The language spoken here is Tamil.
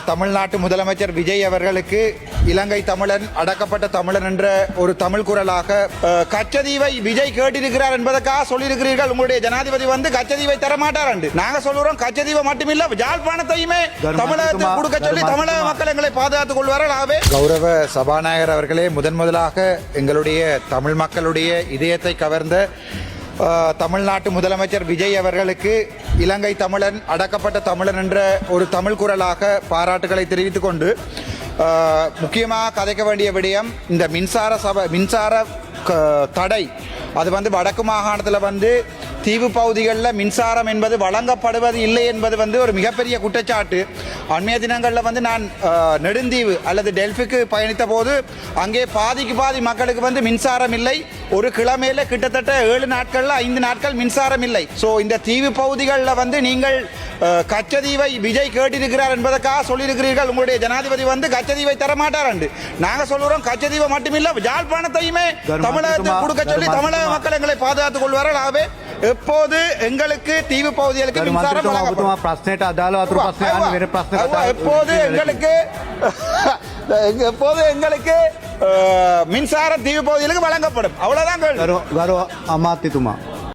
தமிழ்நாட்டு முதலமைச்சர் விஜய் அவர்களுக்கு இலங்கை தமிழன் அடக்கப்பட்ட தமிழன் என்ற ஒரு தமிழ் குரலாக கச்சதீவை விஜய் கேட்டிருக்கிறார் என்பதற்காக சொல்லியிருக்கிறீர்கள். உங்களுடைய ஜனாதிபதி வந்து கச்சதீவை தரமாட்டார் என்று நாங்க சொல்லுறோம். கச்சதீவை மட்டுமில்ல யாழ்ப்பாணத்தையுமே தமிழகத்தில் கொடுக்க சொல்லி தமிழக மக்கள் எங்களை பாதுகாத்துக் கொள்வார்கள். ஆகவே கௌரவ சபாநாயகர் அவர்களே, முதலாக எங்களுடைய தமிழ் மக்களுடைய இதயத்தை கவர்ந்த தமிழ்நாட்டு முதலமைச்சர் விஜய் அவர்களுக்கு இலங்கை தமிழன் அடக்கப்பட்ட தமிழன் என்ற ஒரு தமிழ் குரலாக பாராட்டுகளை தெரிவித்துக் கொண்டு முக்கியமாக கதைக்க வேண்டிய விடயம் இந்த மின்சார தடை. அது வந்து வடக்கு மாகாணத்தில் தீவு பகுதிகளில் மின்சாரம் என்பது வழங்கப்படுவது இல்லை என்பது ஒரு மிகப்பெரிய குற்றச்சாட்டு. அண்மைய தினங்களில் நான் நெடுந்தீவு அல்லது டெல்பிக்கு பயணித்த போது அங்கே பாதிக்கு பாதி மக்களுக்கு மின்சாரம் இல்லை. ஒரு கிழமையில கிட்டத்தட்ட 7 நாட்கள்ல 5 நாட்கள் மின்சாரம் இல்லை. ஸோ இந்த தீவு பகுதிகளில் நீங்கள் கச்சதீவை விஜய் கேட்டிருக்கிறார் என்பதற்காக சொல்லியிருக்கிறீர்கள். உங்களுடைய ஜனாதிபதி வந்து கச்சதீவை தரமாட்டார் என்று நாங்க சொல்லுறோம். கச்சதீவை மட்டுமில்ல யாழ்ப்பாணத்தையுமே தமிழகத்தில் கொடுக்க சொல்லி தமிழக மக்கள் எங்களை பாதுகாத்துக் கொள்வார்கள். ஆகவே எப்போது எங்களுக்கு தீவு பகுதிகளுக்கு மின்சாரம் எப்போது எங்களுக்கு மின்சாரம் தீவு பகுதிகளுக்கு வழங்கப்படும். அவ்வளவுதான். අමාත්‍යතුමා